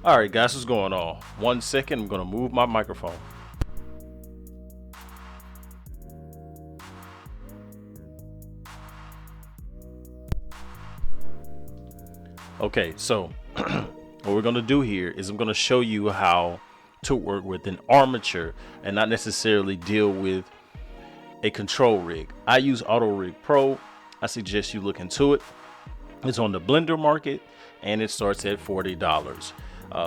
All right, guys, what's going on? 1 second, I'm gonna move my microphone. Okay, so what we're gonna do here is I'm gonna show you how to work with an armature and not necessarily deal with a control rig. I use Auto Rig Pro. I suggest you look into it. It's on the Blender market and it starts at $40.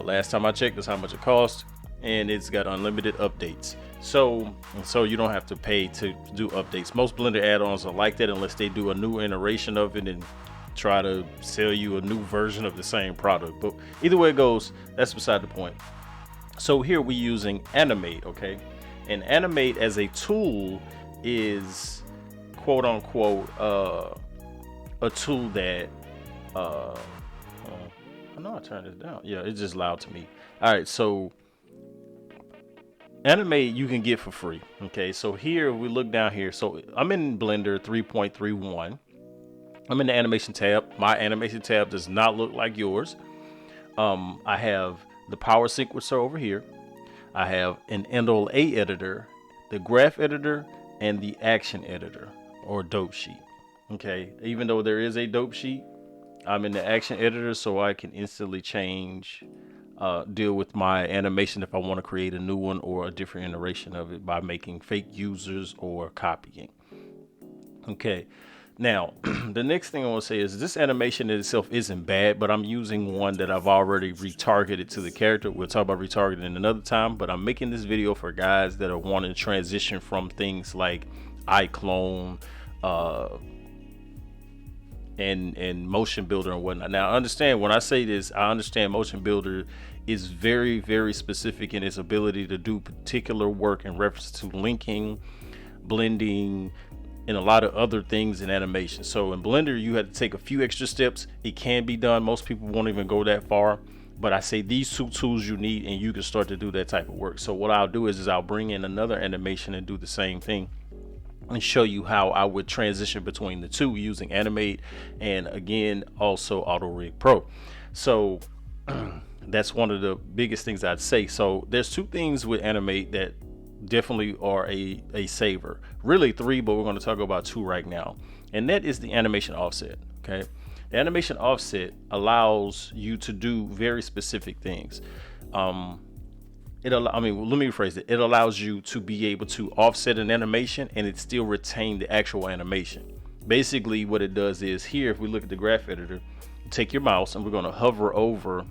Last time I checked, that's how much it costs, and it's got unlimited updates. So you don't have to pay to do updates. Most Blender add-ons are like that unless they do a new iteration of it and try to sell you a new version of the same product. But either way it goes, that's beside the point. So here we're using Animate, okay? And Animate as a tool is quote unquote a tool that I know I turned this down. Yeah, it's just loud to me. All right, so Animate you can get for free. Okay, so here we look down here. So I'm in Blender 3.31. I'm in the animation tab. My animation tab does not look like yours. I have the power sequencer over here. I have an NLA editor, the graph editor, and the action editor or dope sheet. Okay, even though there is a dope sheet, I'm in the action editor so I can instantly change, deal with my animation if I want to create a new one or a different iteration of it by making fake users or copying. Okay, now the next thing I want to say is this animation in itself isn't bad, but I'm using one that I've already retargeted to the character. We'll talk about retargeting another time, but I'm making this video for guys that are wanting to transition from things like iclone, and motion builder and whatnot. Now understand when I say this, I understand motion builder is very, very specific in its ability to do particular work in reference to linking, blending, and a lot of other things in animation. So in Blender, you have to take a few extra steps. It can be done. Most people won't even go that far. But I say these two tools you need and you can start to do that type of work. So what I'll do is I'll bring in another animation and do the same thing and show you how I would transition between the two using Animate and again also Auto Rig Pro. So that's one of the biggest things I'd say. So there's two things with Animate that definitely are a saver. Really three, but we're going to talk about two right now. And that is the animation offset. Okay. The animation offset allows you to do very specific things. Let me rephrase it. It allows you to be able to offset an animation and it still retain the actual animation. Basically what it does is here, if we look at the graph editor, take your mouse and we're going to hover over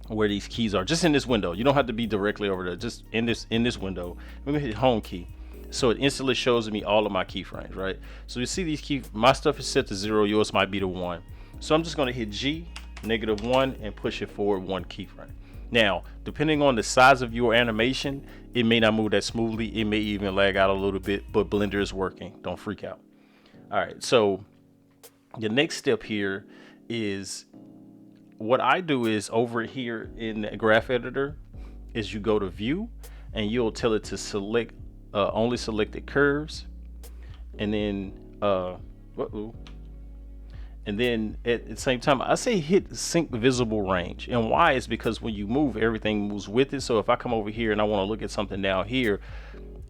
where these keys are, just in this window. You don't have to be directly over there, just in this window. I'm going to hit home key. So it instantly shows me all of my keyframes, right? So you see these my stuff is set to 0, yours might be to 1. So I'm just going to hit G, -1, and push it forward 1 keyframe. Now, depending on the size of your animation, it may not move that smoothly. It may even lag out a little bit, but Blender is working. Don't freak out. All right, so the next step here is what I do is over here in the graph editor is you go to view and you'll tell it to select only selected curves, and then and then at the same time I say hit sync visible range. And why is because when you move, everything moves with it. So if I come over here and I want to look at something down here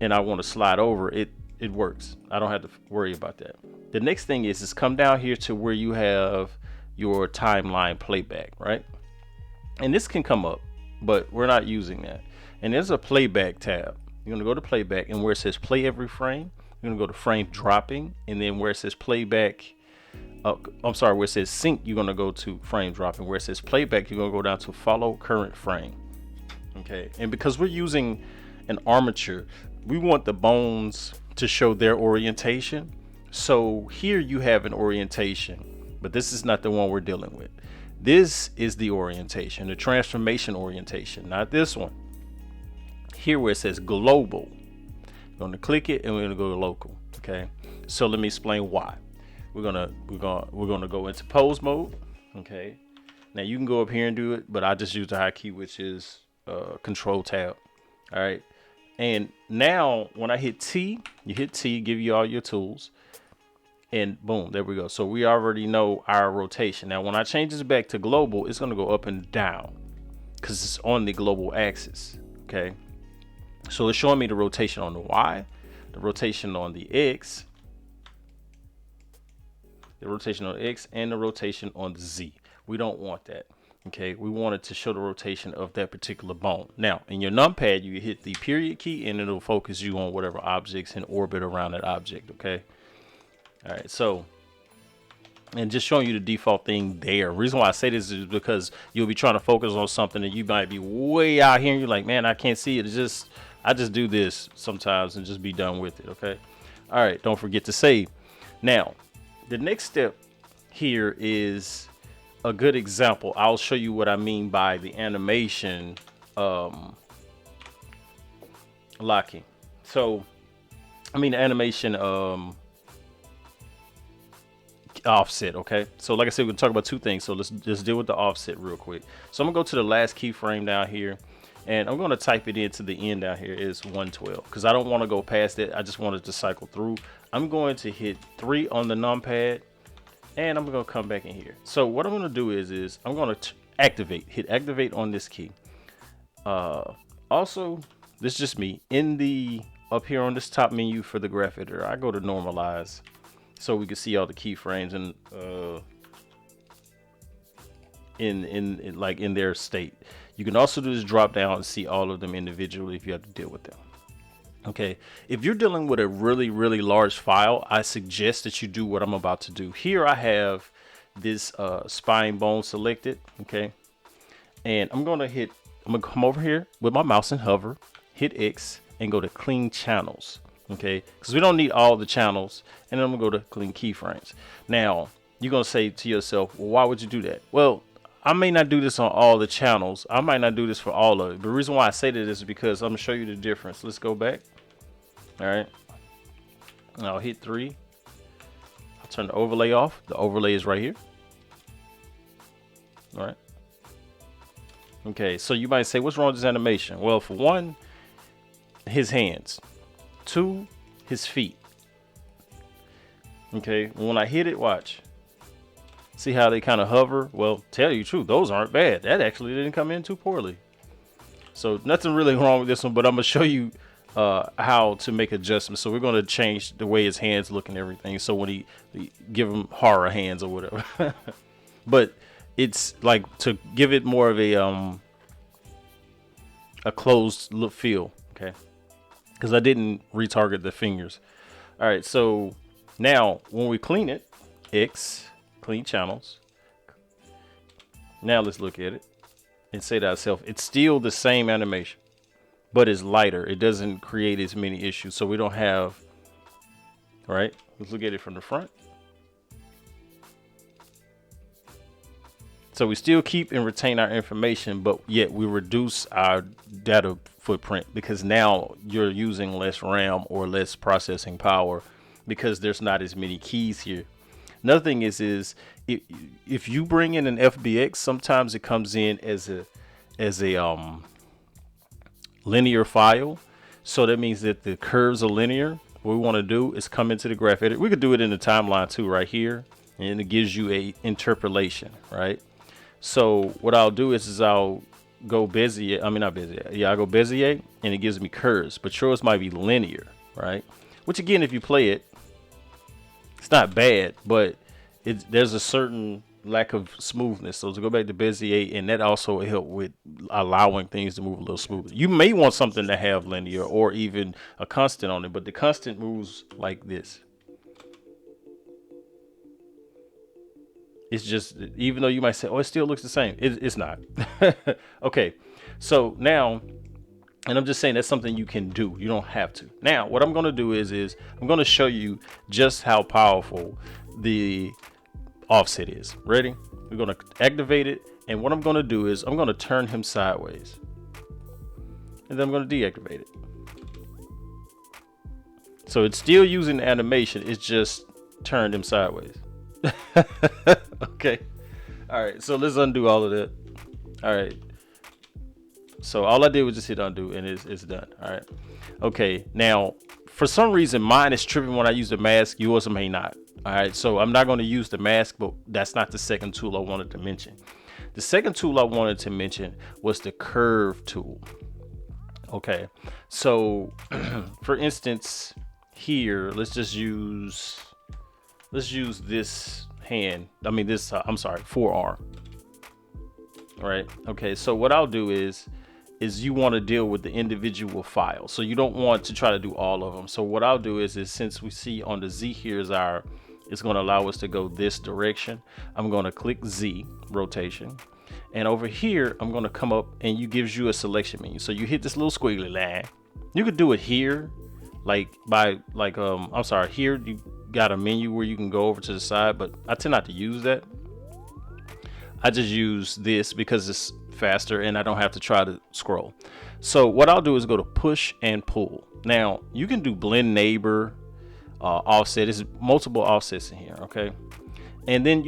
and I want to slide over it, it works. I don't have to worry about that. The next thing is come down here to where you have your timeline playback, right? And this can come up, but we're not using that. And there's a playback tab. You're gonna go to playback, and where it says play every frame, you're gonna go to frame dropping, and then where it says playback, where it says sync, you're gonna go to frame dropping. Where it says playback, you're gonna go down to follow current frame. Okay, and because we're using an armature, we want the bones to show their orientation. So here you have an orientation, but this is not the one we're dealing with. This is the orientation, the transformation orientation, not this one. Here where it says global, we're going to click it and we're going to go to local. Okay, so let me explain why. We're gonna go into pose mode. Okay, now you can go up here and do it, but I just use the high key, which is control tab. All right, and now when I hit T, you hit T, give you all your tools. And boom, there we go. So we already know our rotation. Now, when I change this back to global, it's going to go up and down. because it's on the global axis. Okay, so it's showing me the rotation on the Y, the rotation on the X, the rotation on the X, and the rotation on the Z. We don't want that. Okay, we want it to show the rotation of that particular bone. Now, in your numpad, you hit the period key and it'll focus you on whatever objects in orbit around that object. Okay. All right. So, and just showing you the default thing there. The reason why I say this is because you'll be trying to focus on something and you might be way out here and you're like, man, I can't see it. It's just, I just do this sometimes and just be done with it. Okay. All right. Don't forget to save. Now, the next step here is a good example. I'll show you what I mean by the animation locking. So I mean the animation offset. Okay, so like I said, we're gonna talk about two things, so let's just deal with the offset real quick. So I'm gonna go to the last keyframe down here and I'm gonna type it into the end down here is 112 because I don't want to go past it. I just wanted to cycle through. I'm going to hit 3 on the numpad and I'm gonna come back in here. So what I'm gonna do is I'm gonna hit activate on this key. Also, this is just me. In the up here on this top menu for the graph editor, I go to normalize so we can see all the keyframes and in their state. You can also do this drop down and see all of them individually if you have to deal with them. Okay, if you're dealing with a really large file, I suggest that you do what I'm about to do. Here I have this spine bone selected. Okay, and I'm gonna come over here with my mouse and hover, hit X and go to clean channels. Okay, because we don't need all the channels. And then I'm gonna go to clean keyframes. Now you're gonna say to yourself, well, why would you do that? Well, I may not do this on all the channels. I might not do this for all of it. But the reason why I say that is because I'm gonna show you the difference. Let's go back. All right, and I'll hit 3. I'll turn the overlay off. The overlay is right here. All right. Okay, so you might say, what's wrong with this animation? Well, for one, his hands. 2, his feet. Okay, when I hit it, watch. See how they kind of hover? Well, tell you the truth, those aren't bad. That actually didn't come in too poorly. So nothing really wrong with this one, but I'm gonna show you how to make adjustments. So we're going to change the way his hands look and everything. So when he give him horror hands or whatever, but it's like to give it more of a closed look feel. Okay, because I didn't retarget the fingers. All right, so now when we clean it, X clean channels. Now let's look at it and say to ourselves, it's still the same animation, but it's lighter. It doesn't create as many issues. So we don't have, all right, let's look at it from the front. So we still keep and retain our information, but yet we reduce our data footprint because now you're using less RAM or less processing power because there's not as many keys here. Another thing is if you bring in an FBX, sometimes it comes in as a linear file. So that means that the curves are linear. What we want to do is come into the graph editor. We could do it in the timeline too, right here. And it gives you a interpolation, right? So what I'll do is I'll go Bezier. I mean, not Bezier. Yeah, I go Bezier and it gives me curves, but yours might be linear, right? Which again, if you play it, it's not bad, but there's a certain lack of smoothness. So to go back to Bezier, and that also help with allowing things to move a little smoother. You may want something to have linear or even a constant on it, but the constant moves like this. It's just, even though you might say, oh, it still looks the same. It's not. Okay, so now, and I'm just saying that's something you can do. You don't have to. Now, what I'm going to do is I'm going to show you just how powerful the offset is. Ready? We're going to activate it. And what I'm going to do is I'm going to turn him sideways. And then I'm going to deactivate it. So it's still using the animation. It's just turned him sideways. Okay. All right. So let's undo all of that. All right. So all I did was just hit undo and it's done. All right. Okay. Now, for some reason, mine is tripping when I use the mask. Yours may not. All right. So I'm not going to use the mask, but that's not the second tool I wanted to mention. The second tool I wanted to mention was the curve tool. Okay, so for instance, here, let's use this hand. I mean, this, I'm sorry, forearm. Right. Okay. So what I'll do is you want to deal with the individual files. So you don't want to try to do all of them. So what I'll do is since we see on the Z here is it's going to allow us to go this direction. I'm going to click Z, rotation. And over here, I'm going to come up and you gives you a selection menu. So you hit this little squiggly line. You could do it here, I'm sorry, here you got a menu where you can go over to the side, but I tend not to use that. I just use this because it's faster and I don't have to try to scroll. So what I'll do is go to push and pull. Now you can do blend neighbor, offset. There's multiple offsets in here. Okay. And then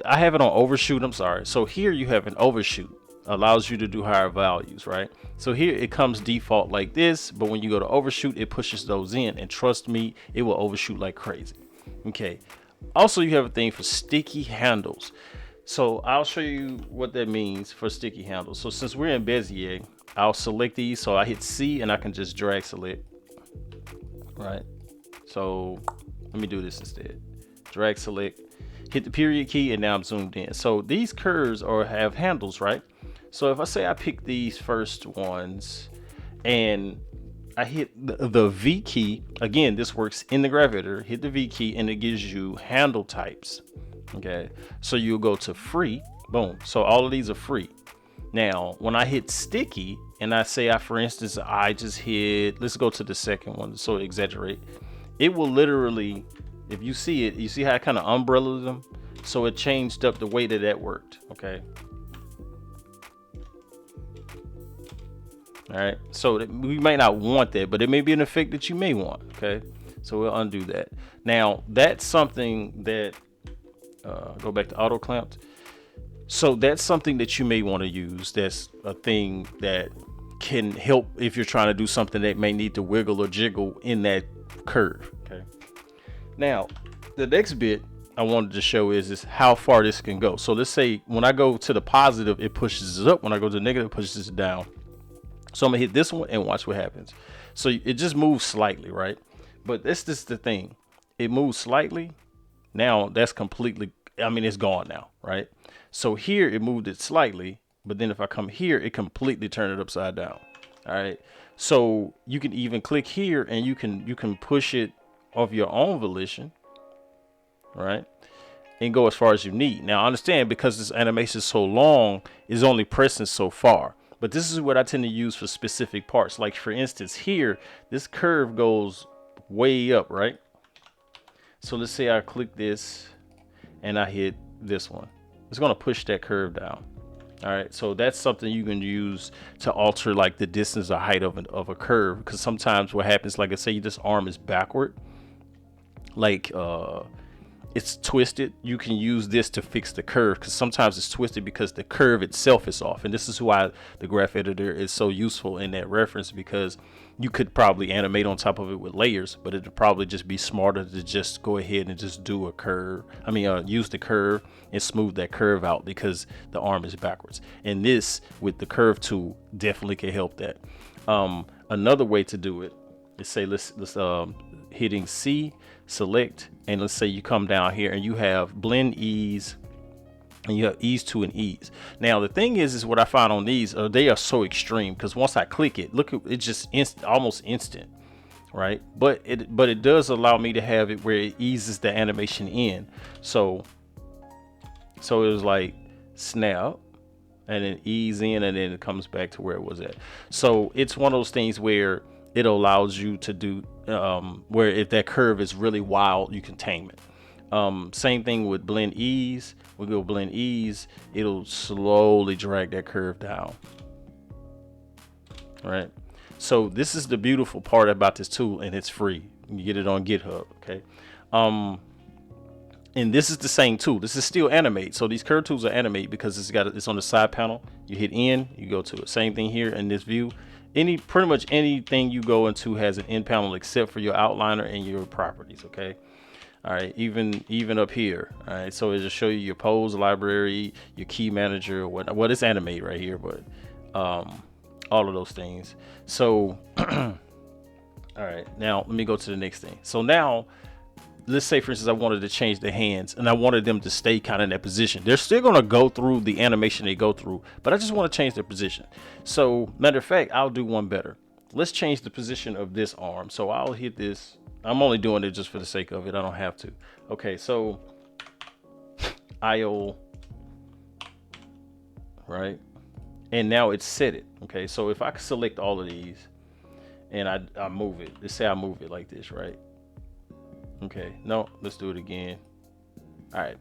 I have it on overshoot. I'm sorry. So here you have an overshoot, allows you to do higher values, right? So here it comes default like this, but when you go to overshoot, it pushes those in, and trust me, it will overshoot like crazy. Okay. Also, you have a thing for sticky handles. So I'll show you what that means for sticky handles. So since we're in Bezier, I'll select these. So I hit C and I can just drag select. Right. So let me do this instead. Drag select, hit the period key, and now I'm zoomed in. So these curves have handles, right? So if I say I pick these first ones and I hit the V key, again, this works in the graph editor, hit the V key and it gives you handle types. Okay, so you'll go to free, boom. So all of these are free. Now, when I hit sticky and I say for instance, I just hit, let's go to the second one. So exaggerate, it will literally, if you see it, you see how it kind of umbrellas them. So it changed up the way that worked. Okay. All right. So we might not want that, but it may be an effect that you may want. Okay. So we'll undo that. Now that's something that, go back to auto clamped. So that's something that you may want to use. That's a thing that can help if you're trying to do something that may need to wiggle or jiggle in that curve. Okay. Now, the next bit I wanted to show is how far this can go. So let's say when I go to the positive, it pushes it up. When I go to the negative, it pushes it down. So I'm gonna hit this one and watch what happens. So it just moves slightly, right? But that's just the thing. It moves slightly. Now that's completely, I mean, it's gone now, right? So here it moved it slightly, but then if I come here, it completely turned it upside down. All right. So you can even click here and you can push it of your own volition, right? And go as far as you need. Now understand, because this animation is so long, it's only pressing so far. But this is what I tend to use for specific parts. Like for instance, here, this curve goes way up, right? So let's say I click this and I hit this one. It's going to push that curve down. All right. So that's something you can use to alter like the distance or height of a curve. Because sometimes what happens, like I say, this arm is backward, like it's twisted. You can use this to fix the curve, because sometimes it's twisted because the curve itself is off. And this is why the graph editor is so useful in that reference, because you could probably animate on top of it with layers, but it'd probably just be smarter to just go ahead and just do a curve. I mean, use the curve and smooth that curve out because the arm is backwards. And this with the curve tool definitely can help that. Another way to do it is say, let's hitting C, select, and let's say you come down here and you have blend ease, and you have ease to and ease. Now the thing is what I find on these, they are so extreme, because once I click it, look, it's just almost instant, right? But it does allow me to have it where it eases the animation in. So it was like snap and then ease in, and then it comes back to where it was at. So it's one of those things where it allows you to do where if that curve is really wild, you can tame it. Same thing with blend ease. We go blend ease, it'll slowly drag that curve down. All right. So this is the beautiful part about this tool, and it's free. You get it on GitHub. Okay. And this is the same tool. This is still animate. So these curve tools are animate because it's on the side panel. You hit in, you go to it. Same thing here in this view. Pretty much anything you go into has an in panel except for your outliner and your properties. Okay. All right, even up here. All right, so it just show you your pose library, your key manager, what it's animate right here, but all of those things. So all right, now let me go to the next thing. So now let's say for instance I wanted to change the hands and I wanted them to stay kind of in that position. They're still going to go through the animation they go through, but I just want to change their position. So matter of fact, I'll do one better. Let's change the position of this arm. So I'll hit this. I'm only doing it just for the sake of it. I don't have to. Okay, so I'll, right? And now it's set it. Okay, so if I select all of these and I move it, let's say I move it like this, right? Okay, no, let's do it again. All right,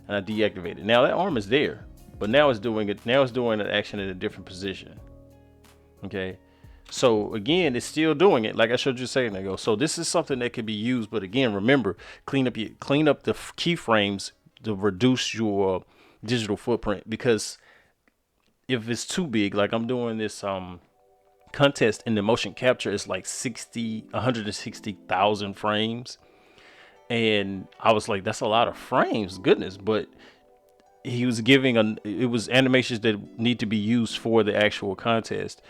and I deactivate it. Now that arm is there, but now it's doing it. Now it's doing an action in a different position. Okay, so again, it's still doing it like I showed you a second ago. So this is something that can be used, but again, remember, clean up the keyframes to reduce your digital footprint, because if it's too big, like I'm doing this contest in the motion capture, it's like 160,000 frames. And I was like, that's a lot of frames, goodness. But he was giving it was animations that need to be used for the actual contest.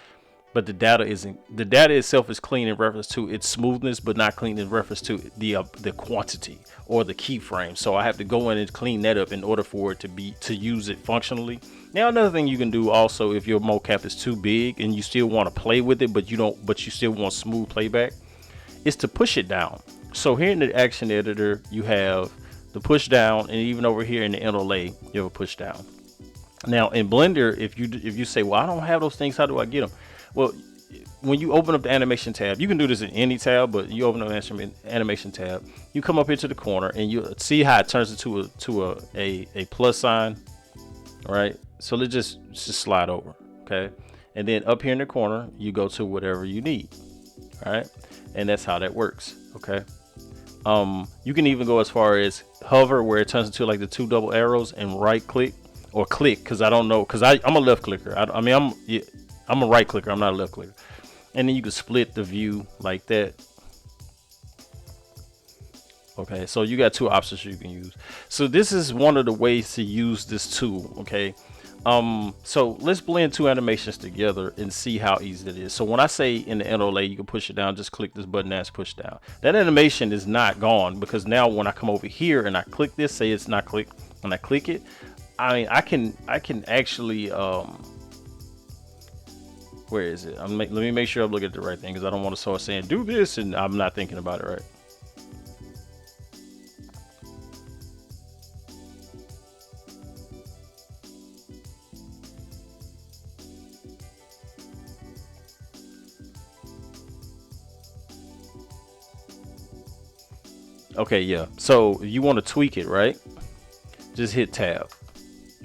But the data itself is clean in reference to its smoothness, but not clean in reference to the quantity or the keyframe. So I have to go in and clean that up in order for it to use it functionally. Now, another thing you can do also, if your mocap is too big and you still want to play with it, but you still want smooth playback, is to push it down. So here in the action editor, you have the push down, and even over here in the NLA, you have a push down. Now in Blender, if you say, well, I don't have those things, how do I get them? Well, when you open up the animation tab, you can do this in any tab, but you open up the animation tab, you come up here to the corner and you see how it turns into a plus sign, right? So let's just slide over, okay? And then up here in the corner, you go to whatever you need, all right? And that's how that works, okay? You can even go as far as hover, where it turns into like the 2 double arrows, and right click or click, because I don't know, because I'm a left clicker. I'm a right clicker, I'm not a left clicker. And then you can split the view like that. Okay, so you got two options you can use. So this is one of the ways to use this tool, okay? So let's blend two animations together and see how easy it is. So when I say in the NLA, you can push it down, just click this button as push down. That animation is not gone, because now when I come over here and I click this, say it's not clicked, when I click it, I can actually, where is it? Let me make sure I'm looking at the right thing, because I don't want to start saying do this and I'm not thinking about it right. Okay, yeah. So you want to tweak it, right? Just hit tab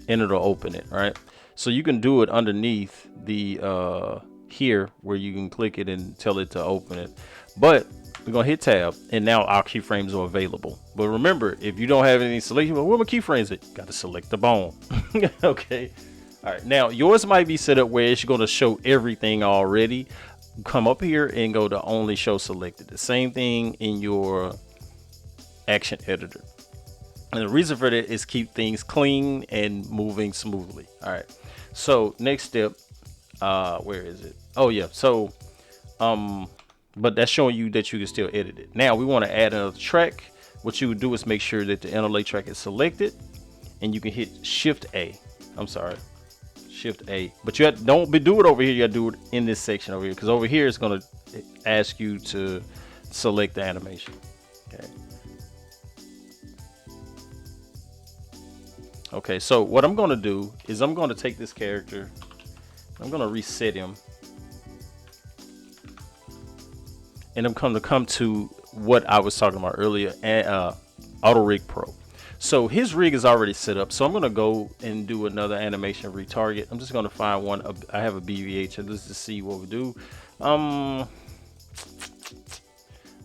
and it'll open it, right? So you can do it underneath the here, where you can click it and tell it to open it. But we're gonna hit tab, and now our keyframes are available. But remember, if you don't have any selection, well, where my keyframes at? Got to select the bone. Okay. All right. Now yours might be set up where it's going to show everything already. Come up here and go to only show selected. The same thing in your action editor. And the reason for that is keep things clean and moving smoothly. All right. So next step, where is it? Oh yeah. So, but that's showing you that you can still edit it. Now we want to add another track. What you would do is make sure that the NLA track is selected, and you can hit Shift A. I'm sorry, Shift A. But you don't do it over here. You gotta do it in this section over here, because over here it's gonna ask you to select the animation. Okay. Okay, so what I'm going to do is I'm going to take this character, I'm going to reset him, and I'm going to come to what I was talking about earlier, Auto Rig Pro. So his rig is already set up, so I'm going to go and do another animation retarget. I'm just going to find one. I have a BVH, and let's just see what we do.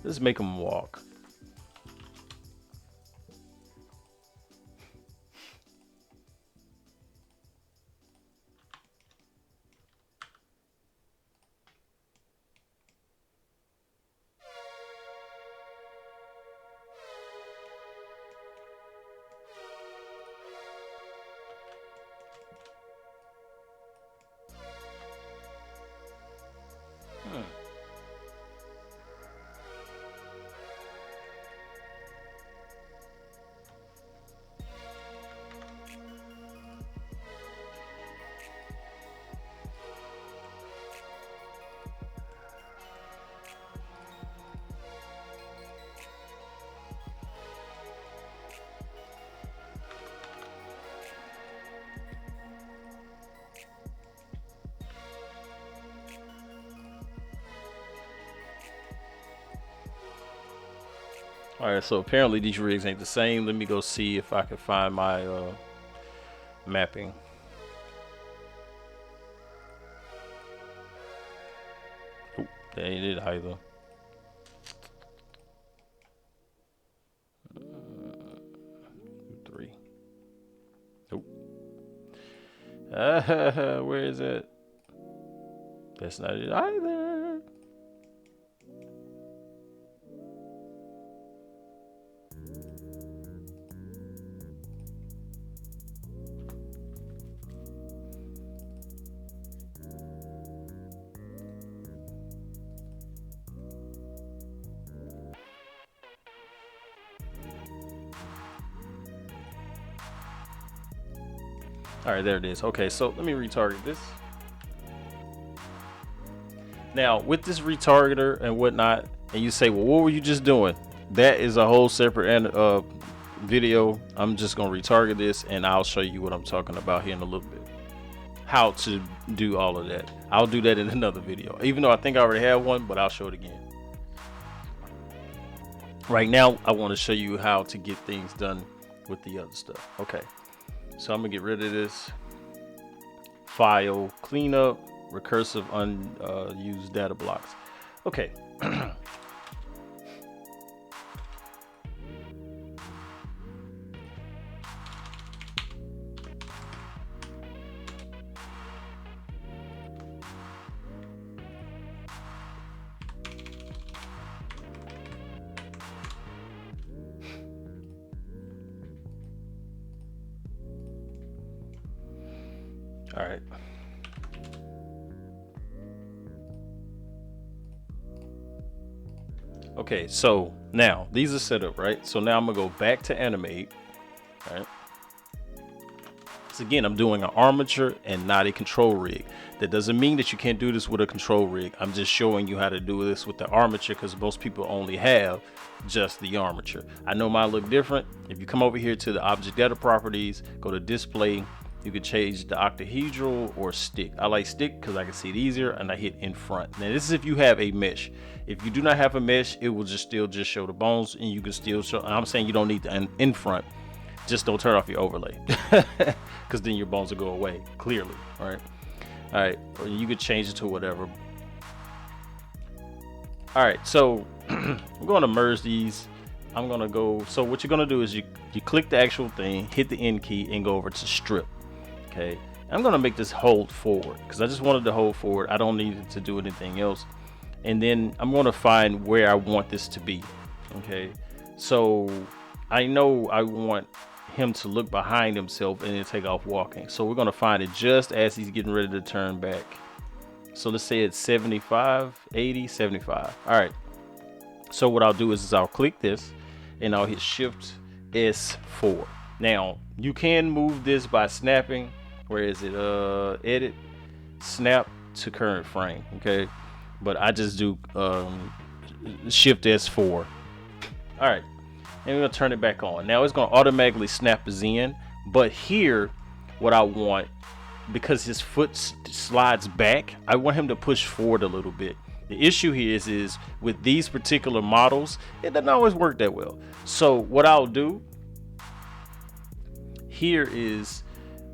Let's make him walk. All right, so apparently these rigs ain't the same. Let me go see if I can find my mapping. Oop, that ain't it either. Three. Nope. Where is it? That's not it either. All right, there it is. Okay, so let me retarget this. Now, with this retargeter and whatnot, and you say, well, what were you just doing? That is a whole separate video. I'm just going to retarget this, and I'll show you what I'm talking about here in a little bit. How to do all of that. I'll do that in another video, even though I think I already have one, but I'll show it again. Right now, I want to show you how to get things done with the other stuff. Okay. So I'm gonna get rid of this file cleanup recursive unused data blocks. Okay. All right. Okay, so now these are set up, right? So now I'm gonna go back to animate, right? So again, I'm doing an armature and not a control rig. That doesn't mean that you can't do this with a control rig. I'm just showing you how to do this with the armature because most people only have just the armature. I know mine look different. If you come over here to the object data properties, go to display, you can change the octahedral or stick. I like stick because I can see it easier, and I hit in front. Now this is if you have a mesh. If you do not have a mesh, it will just show the bones, and you can still show. I'm saying you don't need the in front. Just don't turn off your overlay, because then your bones will go away clearly. All right. Or you could change it to whatever. All right, so I'm going to merge these. I'm gonna go. So what you're gonna do is you click the actual thing, hit the N key, and go over to strip. Okay, I'm gonna make this hold forward because I just wanted to hold forward. I don't need it to do anything else. And then I'm gonna find where I want this to be. Okay, so I know I want him to look behind himself and then take off walking. So we're gonna find it just as he's getting ready to turn back. So let's say it's 75, 80, 75. All right. So what I'll do is I'll click this and I'll hit Shift S4. Now you can move this by snapping. Where is it? Edit, snap to current frame. Okay, but I just do Shift S4. All right, and we're gonna turn it back on. Now it's gonna automatically snap us in. But here, what I want, because his foot slides back, I want him to push forward a little bit. The issue here is with these particular models, it doesn't always work that well. So what I'll do here is,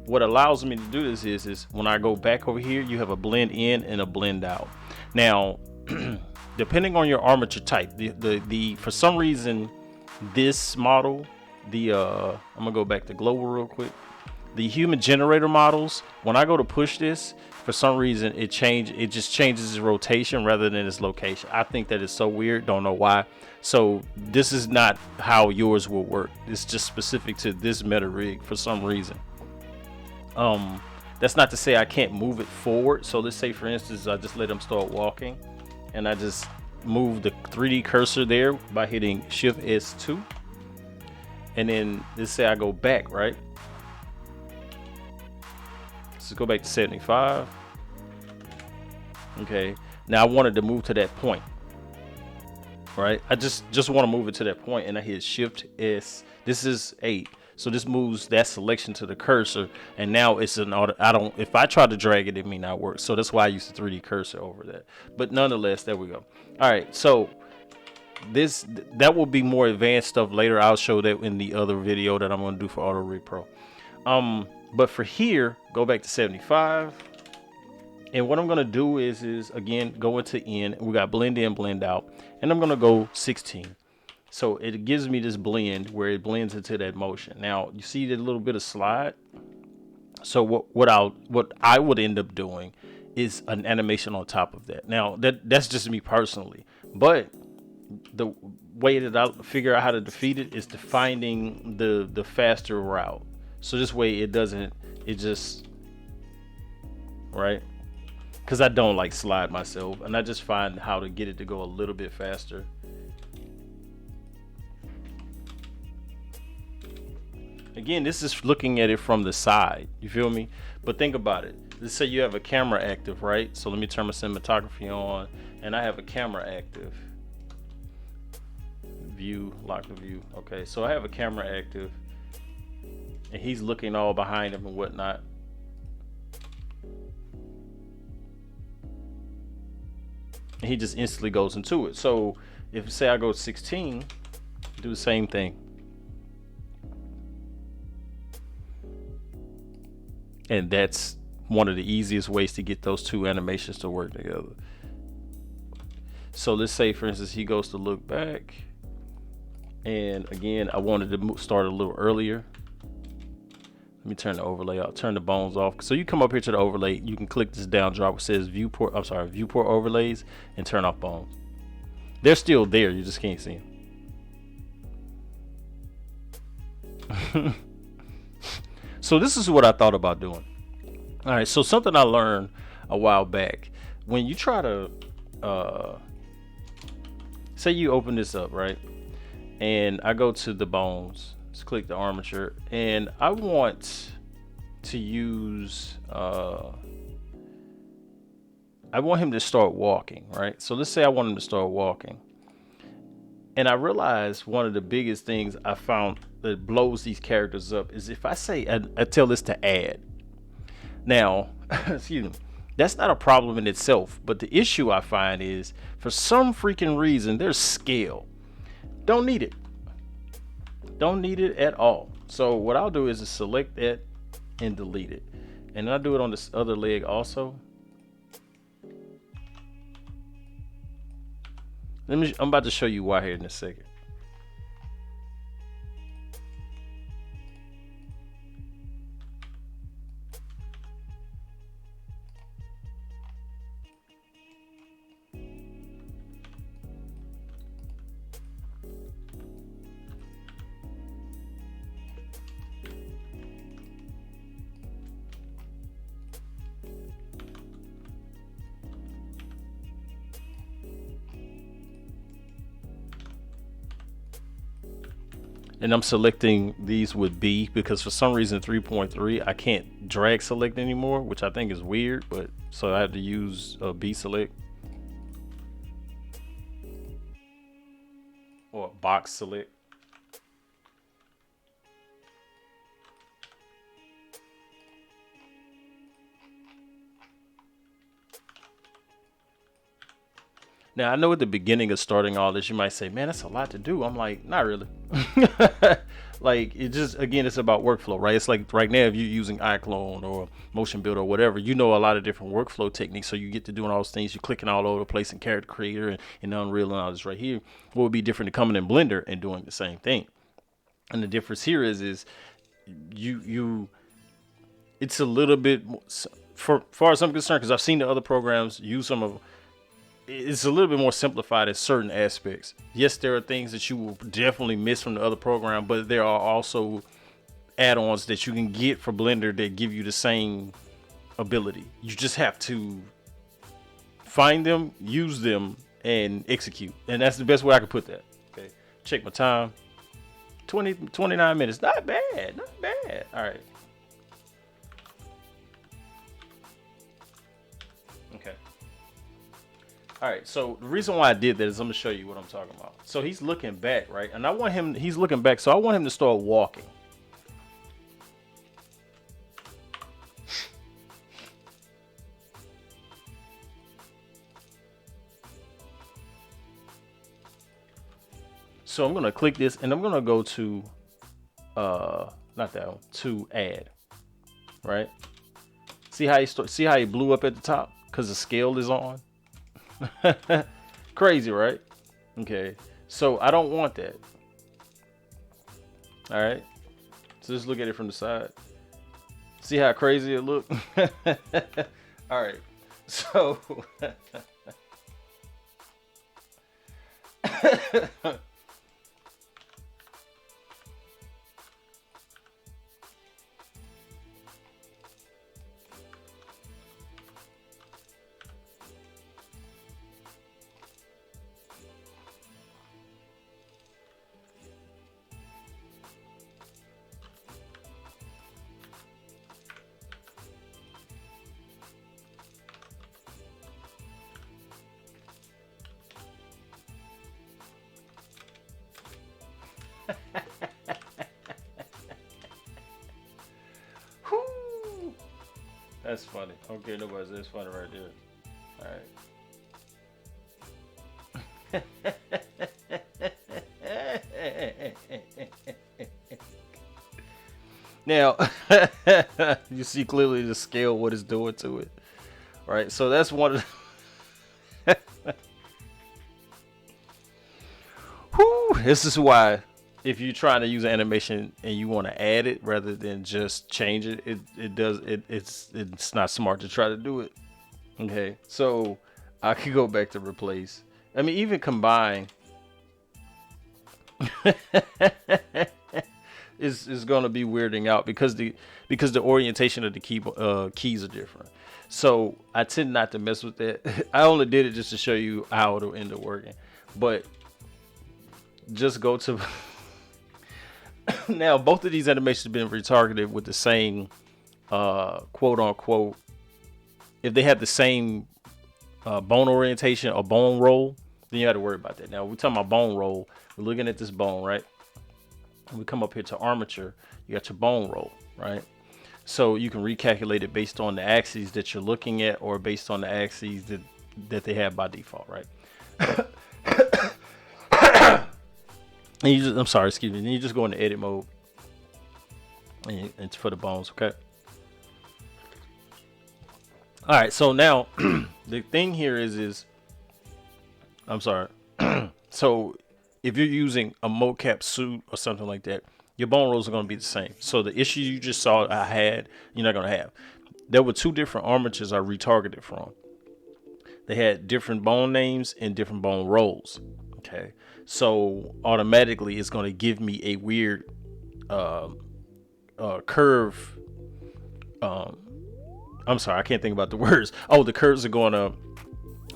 what allows me to do this is when I go back over here, you have a blend in and a blend out. Now, depending on your armature type, the for some reason, this model, I'm gonna go back to global real quick. The human generator models, when I go to push this, for some reason it just changes its rotation rather than its location. I think that is so weird, don't know why. So this is not how yours will work. It's just specific to this meta rig for some reason. That's not to say I can't move it forward. So let's say for instance I just let him start walking. and I just move the 3D cursor there by hitting Shift S2. And then let's say I go back, right? Let's go back to 75. Okay, now I wanted to move to that point, right? I just want to move it to that point, and I hit Shift S. This is 8, so this moves that selection to the cursor, and now it's an auto. If I try to drag it, it may not work. So that's why I use the 3D cursor over that. But nonetheless, there we go. All right, so that will be more advanced stuff later. I'll show that in the other video that I'm going to do for Auto Rig Pro. But for here, go back to 75. And what I'm going to do is again, go into N. We got blend in, blend out. And I'm going to go 16. So it gives me this blend where it blends into that motion. Now, you see that little bit of slide? So what I would end up doing is an animation on top of that. Now, that's just me personally. But the way that I figure out how to defeat it is finding the faster route. So this way it just, right? Because I don't like slide myself, and I just find how to get it to go a little bit faster. Again, this is looking at it from the side, you feel me? But think about it. Let's say you have a camera active, right? So let me turn my cinematography on, and I have a camera active. View, lock the view. Okay, so I have a camera active, and he's looking all behind him and whatnot. And he just instantly goes into it. So if say I go 16, do the same thing. And that's one of the easiest ways to get those two animations to work together. So let's say, for instance, he goes to look back. And again, I wanted to start a little earlier. Let me turn the overlay off, turn the bones off. So you come up here to the overlay, you can click this down drop that says viewport overlays, and turn off bones. They're still there, you just can't see them. So this is what I thought about doing. All right, so something I learned a while back. When you try to, say you open this up, right? And I go to the bones. Let's click the armature, and I want to use I want him to start walking, right? So let's say I want him to start walking, and I realized one of the biggest things I found that blows these characters up is if I say I tell this to add. Now excuse me, that's not a problem in itself, but the issue I find is for some freaking reason there's scale. Don't need it. Don't need it at all. So what I'll do is just select that and delete it. And then I'll do it on this other leg also. I'm about to show you why here in a second. And I'm selecting these with B because for some reason 3.3 I can't drag select anymore, which I think is weird, but so I have to use B select or box select. Now I know at the beginning of starting all this you might say, man, that's a lot to do. I'm like, not really. Like it just, again, it's about workflow, right? It's like right now if you're using iClone or Motion Builder or whatever, you know a lot of different workflow techniques, so you get to doing all those things. You're clicking all over the place in Character Creator and Unreal and all this right here. What would be different to coming in Blender and doing the same thing? And the difference here is you it's a little bit more, for far as I'm concerned, because I've seen the other programs use some of, it's a little bit more simplified in certain aspects. Yes, there are things that you will definitely miss from the other program, but there are also add-ons that you can get for Blender that give you the same ability. You just have to find them, use them, and execute. And that's the best way I could put that. Okay. Check my time. 29 minutes. Not bad. Not bad. All right. Okay. All right. So the reason why I did that is I'm gonna show you what I'm talking about. So he's looking back, right? And I want him. He's looking back. So I want him to start walking. So I'm gonna click this, and I'm gonna go to, not that one, to add, right? See how he blew up at the top because the scale is on. Crazy, right? Okay, so I don't want that. All right, so just look at it from the side. See how crazy it look? All right, so. That's funny. I don't care nobody says that's funny right there. Alright. Now you see clearly the scale what it's doing to it. Right? So that's one of the Whew, this is why if you're trying to use an animation and you want to add it rather than just change it, it's not smart to try to do it. Okay, so I could go back to replace. I mean, even combine is going to be weirding out because the orientation of the keys are different. So I tend not to mess with that. I only did it just to show you how it'll end up working, but just go to. Now, both of these animations have been retargeted with the same, quote unquote, if they have the same bone orientation or bone roll, then you have to worry about that. Now, we're talking about bone roll. We're looking at this bone, right? And we come up here to armature. You got your bone roll, right? So you can recalculate it based on the axes that you're looking at or based on the axes that they have by default, right? And you just, I'm sorry, excuse me. Then you just go into edit mode, and it's for the bones, okay? All right, so now the thing here is, I'm sorry. So if you're using a mocap suit or something like that, your bone rolls are going to be the same. So the issue you just saw I had, you're not going to have. There were two different armatures I retargeted from. They had different bone names and different bone rolls. Okay, so automatically it's going to give me a weird curve. I'm sorry, I can't think about the words. Oh, the curves are going to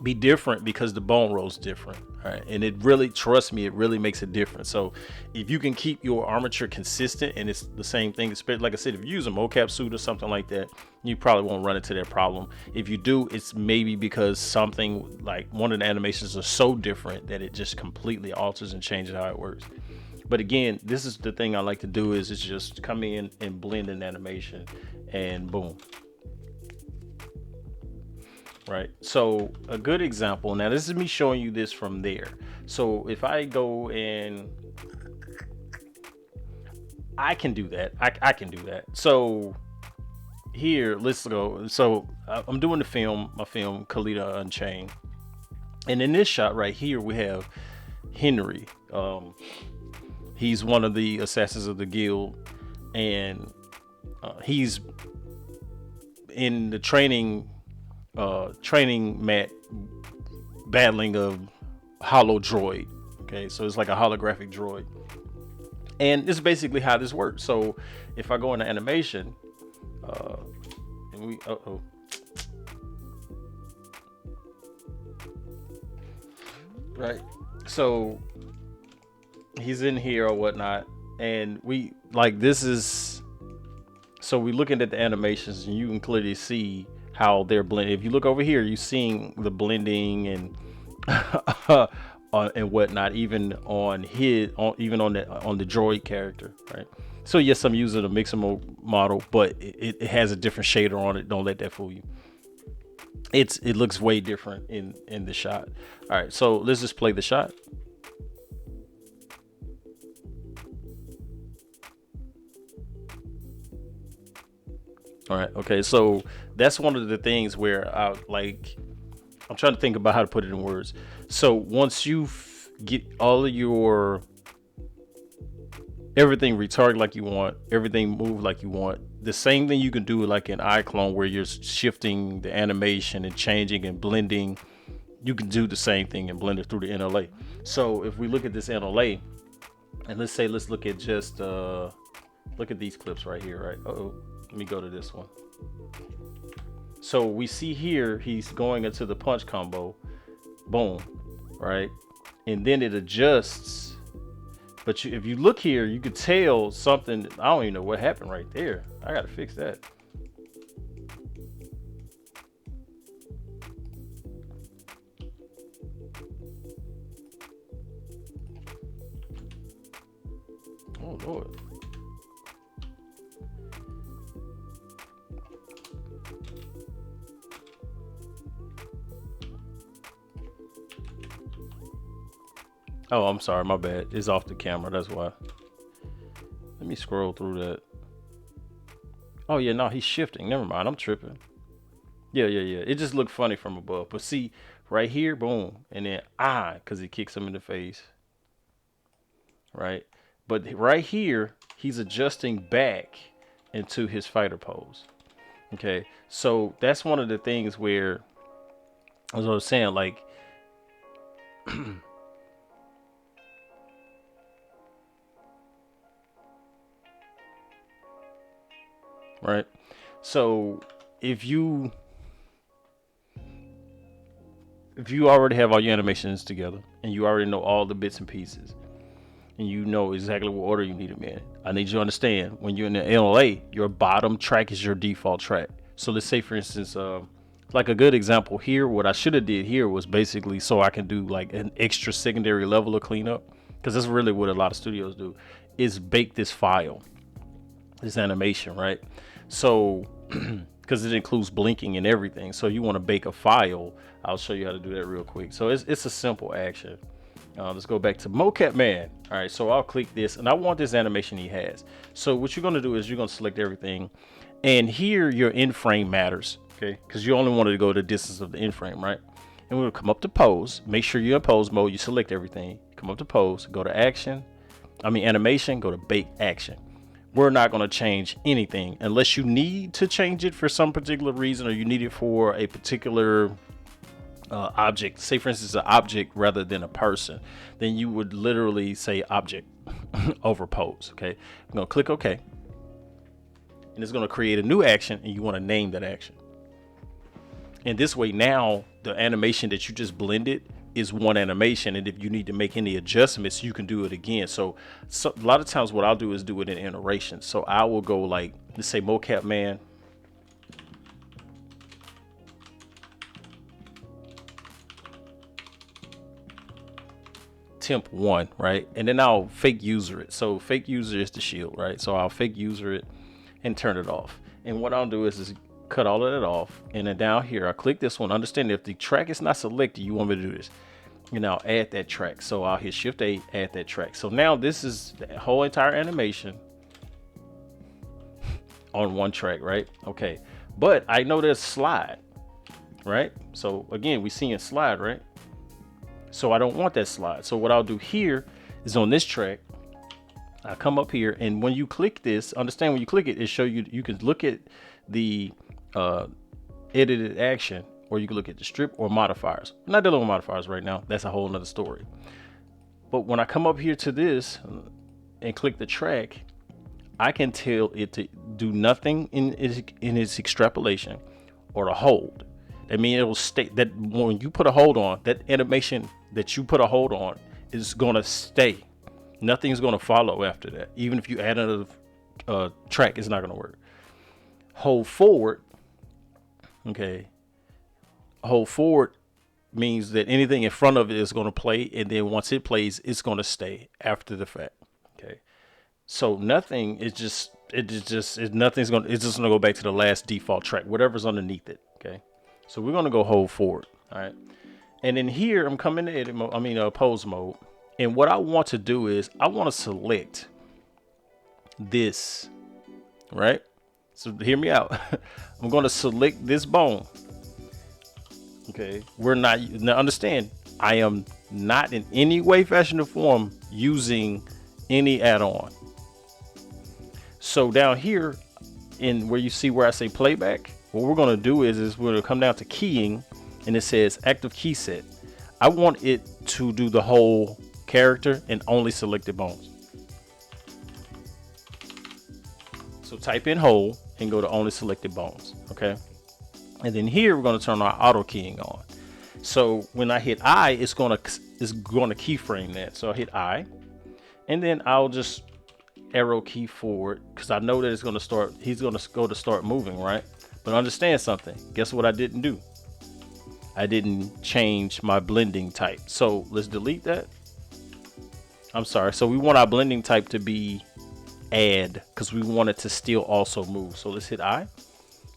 be different because the bone roll's different. All right, and it really, trust me, it really makes a difference. So if you can keep your armature consistent and it's the same thing, especially like I said, if you use a mocap suit or something like that, you probably won't run into that problem. If you do, it's maybe because something like one of the animations are so different that it just completely alters and changes how it works. But again, this is the thing I like to do is just come in and blend an animation and boom. Right, so a good example, now this is me showing you this from there. So if I go and I can do that, I can do that. So here, let's go. So I'm doing my film Kalita Unchained, and in this shot right here we have Henry. He's one of the assassins of the guild, and he's in the training mat battling a hollow droid. Okay, so it's like a holographic droid, and this is basically how this works. So if I go into animation, and we right? So he's in here or whatnot, and we like this is so we're looking at the animations, and you can clearly see how they're blending. If you look over here, you're seeing the blending and and whatnot, even on even on the droid character, right? So yes, I'm using a mixer model, but it has a different shader on it. Don't let that fool you. It looks way different in the shot. All right, so let's just play the shot. All right, okay, so that's one of the things where I'm trying to think about how to put it in words. So once you get all of your everything retarget like you want, everything move like you want, the same thing you can do like in iClone where you're shifting the animation and changing and blending. You can do the same thing and blend it through the NLA. So if we look at this NLA, and let's look at just look at these clips right here, right? Oh, let me go to this one. So we see here he's going into the punch combo, boom, right? And then it adjusts. But if you look here, you could tell something. I don't even know what happened right there. I gotta fix that. Oh Lord. Oh, I'm sorry, my bad. It's off the camera, that's why. Let me scroll through that. Oh yeah, no, he's shifting. Never mind, I'm tripping. Yeah. It just looked funny from above. But see, right here, boom, and then because he kicks him in the face, right? But right here, he's adjusting back into his fighter pose. Okay, so that's one of the things where, as I was saying, like, right? So if you already have all your animations together and you already know all the bits and pieces and you know exactly what order you need them in, I need you to understand when you're in the LA, your bottom track is your default track. So let's say, for instance, like a good example here, what I should have did here was basically so I can do like an extra secondary level of cleanup, because that's really what a lot of studios do, is bake this file, this animation, right? So because it includes blinking and everything, so you want to bake a file. I'll show you how to do that real quick. So it's a simple action. Let's go back to Mocap Man. All right, so I'll click this and I want this animation he has. So what you're going to do is you're going to select everything, and here your in frame matters, okay? Because you only wanted to go the distance of the in frame, right? And we'll come up to pose. Make sure you're in pose mode. You select everything. Come up to pose. Go to animation. Go to bake action. We're not going to change anything unless you need to change it for some particular reason, or you need it for a particular object. Say for instance an object rather than a person, then you would literally say object over pose. Okay, I'm going to click OK, and it's going to create a new action, and you want to name that action. And this way now the animation that you just blended is one animation, and if you need to make any adjustments, you can do it again. So a lot of times what I'll do is do it in iterations. So I will go like, let's say Mocap Man, temp 1, right? And then I'll fake user it. So fake user is the shield, right? So I'll fake user it and turn it off. And what I'll do is cut all of that off, and then down here I click this one. Understand, if the track is not selected, you want me to do this, you know, add that track. So I'll hit Shift A, add that track. So now this is the whole entire animation on one track, right? Okay, but I know there's slide, right? So again, we seeing slide, right? So I don't want that slide. So what I'll do here is on this track, I come up here, and when you click this, understand when you click it, it show you, you can look at the edited action, or you can look at the strip or modifiers. I'm not dealing with modifiers right now. That's a whole nother story. But when I come up here to this and click the track, I can tell it to do nothing in its extrapolation or to hold. I mean, it will state that when you put a hold on, that animation that you put a hold on is going to stay. Nothing's going to follow after that. Even if you add another track, it's not going to work. Hold forward. Okay. Hold forward means that anything in front of it is going to play. And then once it plays, it's going to stay after the fact. Okay. So nothing is nothing's going to, it's just going to go back to the last default track, whatever's underneath it. Okay. So we're going to go hold forward. All right. And then here I'm coming to edit mode, pose mode. And what I want to do is I want to select this, right? So hear me out. I'm going to select this bone. Okay. Now understand, I am not in any way, fashion, or form using any add-on. So down here in where you see where I say playback, what we're going to do is we're going to come down to keying, and it says active key set. I want it to do the whole character and only selected bones. So type in whole and go to only selected bones. Okay. And then here we're going to turn our auto keying on. So when I hit I, it's going to keyframe that. So I hit I, and then I'll just arrow key forward because I know that it's going to start. He's going to go to start moving, right? But understand something. Guess what I didn't do? I didn't change my blending type. So let's delete that. I'm sorry. So we want our blending type to be add because we want it to still also move. So let's hit I.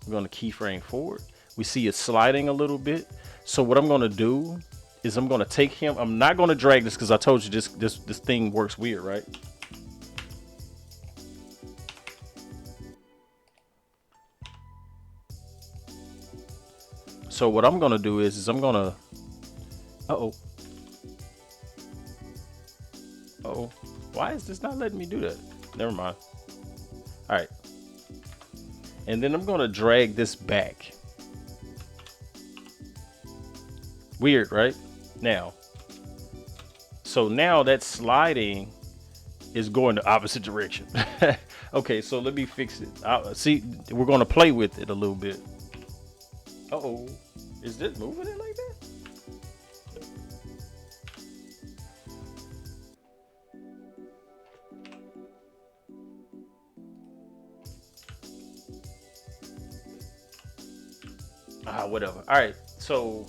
We're going to keyframe forward. We see it sliding a little bit. So what I'm going to do is I'm going to take him. I'm not going to drag this because I told you this thing works weird, right? So what I'm going to do is I'm going to, uh-oh, why is this not letting me do that? Never mind. All right. And then I'm going to drag this back. Weird, right? Now. So now that sliding is going the opposite direction. Okay, so let me fix it. See, we're going to play with it a little bit. Uh-oh. Is this moving it like that? Whatever. All right. So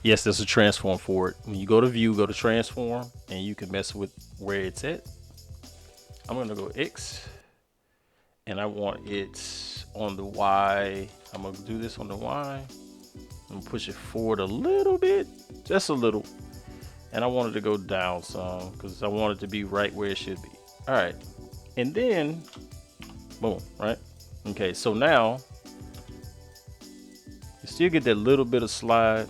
yes, there's a transform for it. When you go to view, go to transform, and you can mess with where it's at. I'm going to go X, and I want it on the Y. I'm going to do this on the Y. I'm going to push it forward a little bit, just a little. And I want it to go down some because I want it to be right where it should be. All right. And then, boom, right? Okay, so now you still get that little bit of slide.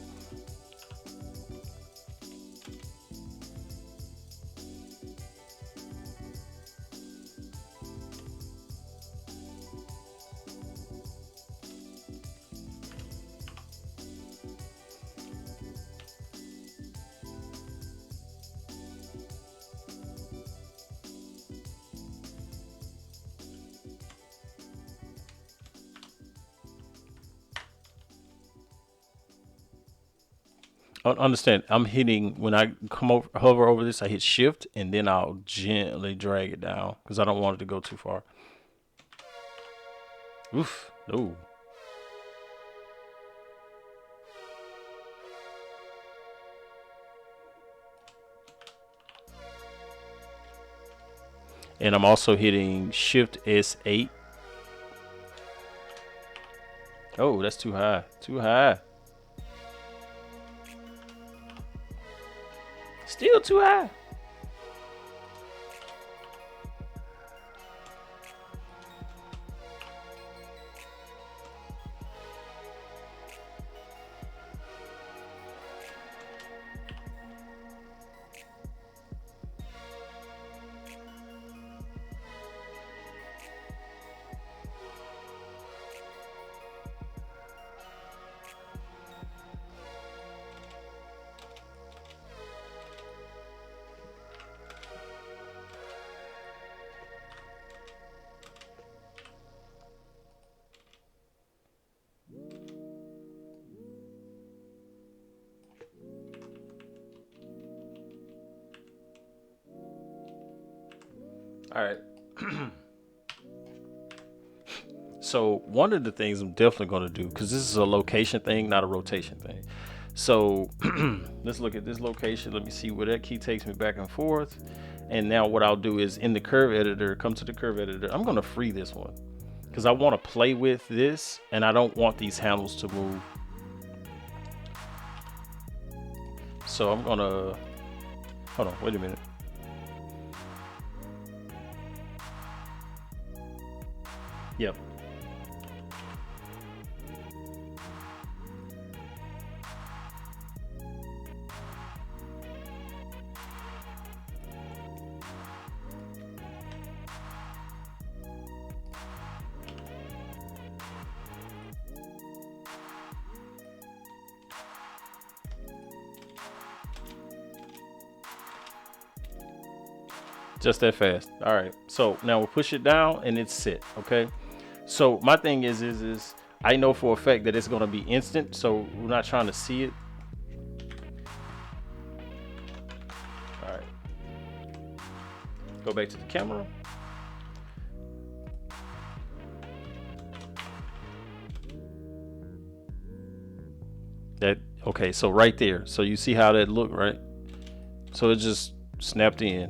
Understand, I'm hitting, when I hover over this, I hit shift and then I'll gently drag it down because I don't want it to go too far. Oof, no. And I'm also hitting shift S8. Oh, that's too high, too high. Still too high. All right. So one of the things I'm definitely going to do, because this is a location thing, not a rotation thing. So let's look at this location. Let me see where that key takes me back and forth. And now what I'll do is in the curve editor, come to the curve editor. I'm going to free this one because I want to play with this and I don't want these handles to move. So I'm going to, hold on, wait a minute. Yep. Just that fast. All right. So now we'll push it down and it's set. Okay. So my thing is I know for a fact that it's going to be instant. So we're not trying to see it. All right. Go back to the camera. That, okay. So right there. So you see how that looked, right? So it just snapped in.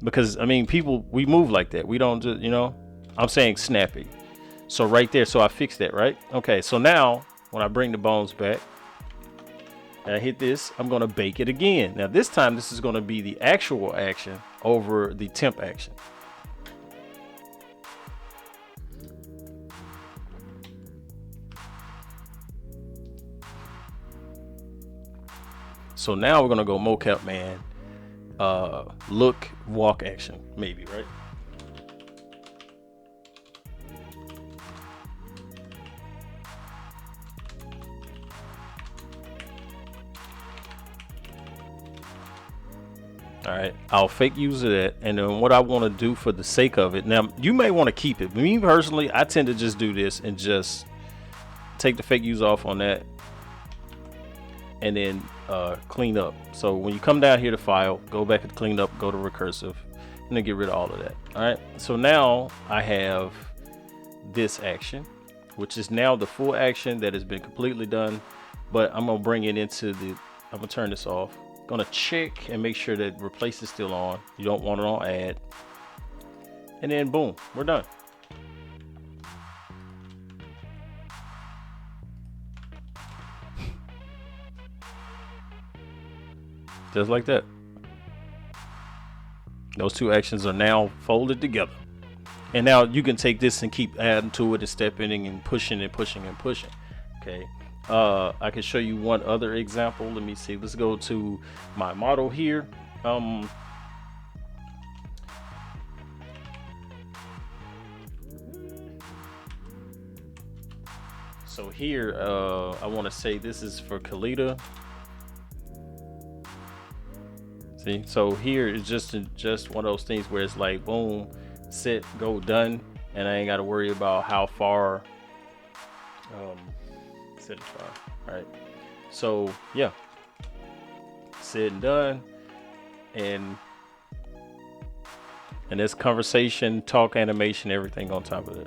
Because I mean, people, we move like that. We don't just, you know, I'm saying snappy. So right there. So I fixed that, right? Okay. So now when I bring the bones back, and I hit this, I'm going to bake it again. Now this time, this is going to be the actual action over the temp action. So now we're going to go mocap man. Look, walk action, maybe, right? All right, I'll fake use of that, and then what I want to do for the sake of it. Now, you may want to keep it. Me personally, I tend to just do this and just take the fake use off on that, and then clean up. So when you come down here to file, go back and clean up, go to recursive, and then get rid of all of that. All right, so now I have this action, which is now the full action that has been completely done, but I'm gonna bring it into the, I'm gonna turn this off, gonna check and make sure that replace is still on. You don't want it on add, and then boom, we're done. Just like that. Those two actions are now folded together. And now you can take this and keep adding to it and stepping and pushing and pushing and pushing. Okay. I can show you one other example. Let me see. Let's go to my model here. So here, I want to say this is for Kalita. See, so here is just one of those things where it's like boom, set, go, done, and I ain't got to worry about how far. Set far. All right. So yeah, said and done, and this conversation, talk, animation, everything on top of it.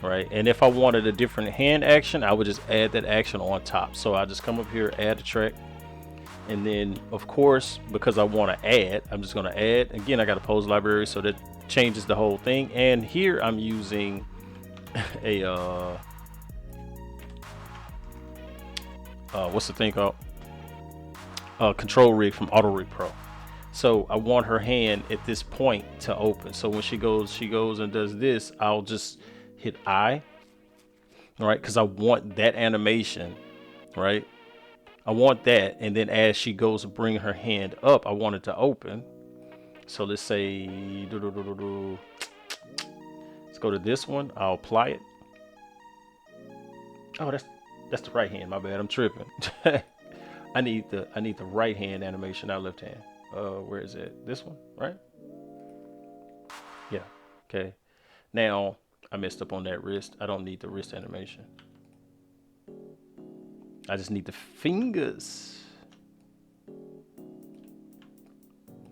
Right. And if I wanted a different hand action, I would just add that action on top. So I just come up here, add a track. And then, of course, because I want to add, I'm just going to add. Again, I got a pose library, so that changes the whole thing. And here I'm using a, what's the thing called? Control rig from Auto Rig Pro. So I want her hand at this point to open. So when she goes and does this, I'll just hit I, right? Because I want that animation, right? I want that, and then as she goes to bring her hand up, I want it to open. So let's say, let's go to this one. I'll apply it. Oh, that's the right hand. My bad. I'm tripping. I need the right hand animation, not left hand. Where is it? This one, right? Yeah. Okay. Now I messed up on that wrist. I don't need the wrist animation. I just need the fingers.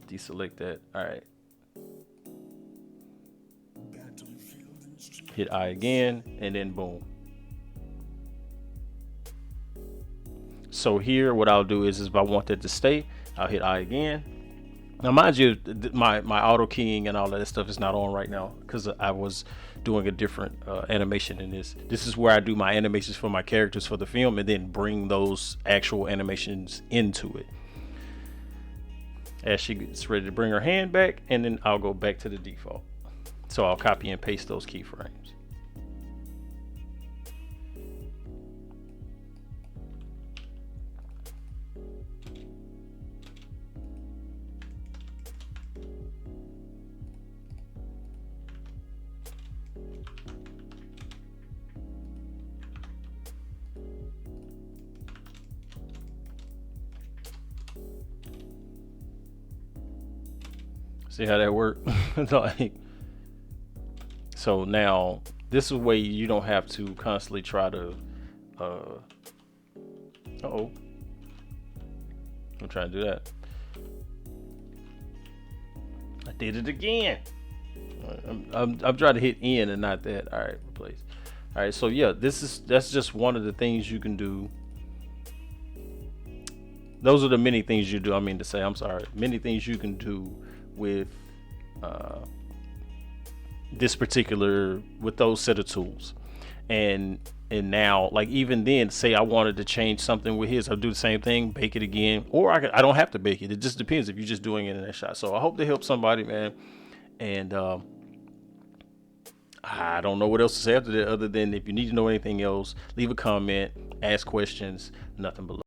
deselect that. All right. Hit I again, and then boom. So here, what I'll do is if I want that to stay, I'll hit I again. Now, mind you, my auto keying and all of that stuff is not on right now because I was doing a different animation in this. This is where I do my animations for my characters for the film and then bring those actual animations into it. As she gets ready to bring her hand back, and then I'll go back to the default. So I'll copy and paste those keyframes. See how that worked? Like, so now this is a way you don't have to constantly try to uh-oh, I'm trying to do that. I did it again. I'm trying to hit N and not that. All right, replace. All right, so yeah, that's just one of the things you can do. Those are the many things you do. I mean to say, I'm sorry, many things you can do with this particular, with those set of tools. And now, like, even then, say I wanted to change something with his, I'll do the same thing, bake it again, or I don't have to bake it. It just depends if you're just doing it in that shot. So I hope to help somebody, man. And I don't know what else to say after that, other than if you need to know anything else, leave a comment, ask questions, nothing below.